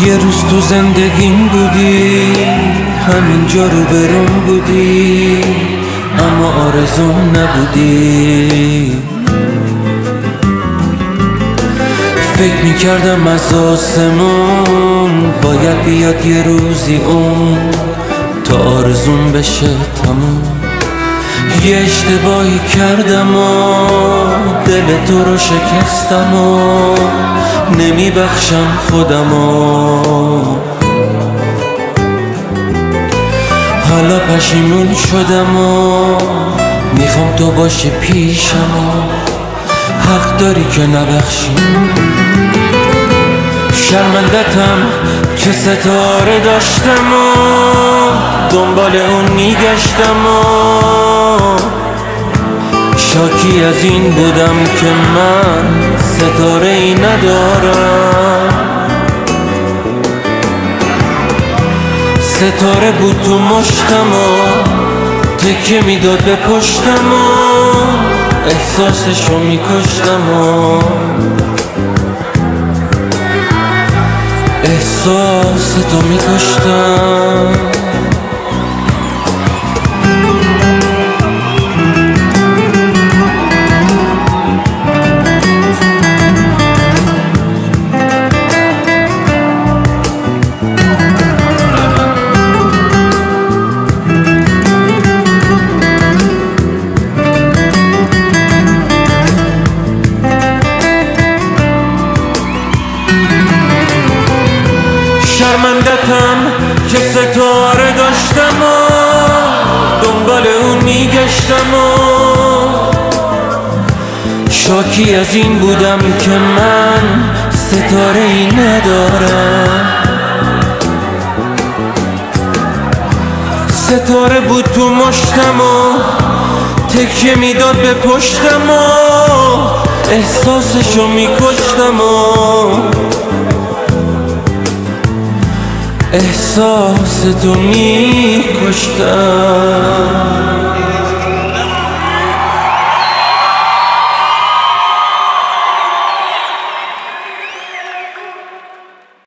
یه روز تو زندگیم بودی، همینجا رو برون بودی، اما آرزوم نبودی. فکر میکردم از آسمون باید بیاد یه روزی اون تا آرزوم بشه تموم. یه اشتباهی کردم و دل تو رو شکستم و نمیبخشم خودم و حالا پشیمون شدم و میخوام تو باشی پیشم و حق داری که نبخشی. شرمندتم که ستاره داشتم و دنبال اون میگشتم و شاکی از این بودم که من ستاره ای ندارم. ستاره بود تو مشتم و تکه میداد به پشتم و احساسشو میکشتم و احساستو میکشتم. شرمندتم که ستاره داشتم و دنبال اون میگشتم و شاکی از این بودم که من ستاره ای ندارم. ستاره بود تو مشتم و تکیه میداد به پشتم و احساسشو میکشتم و احساستو میکشتم.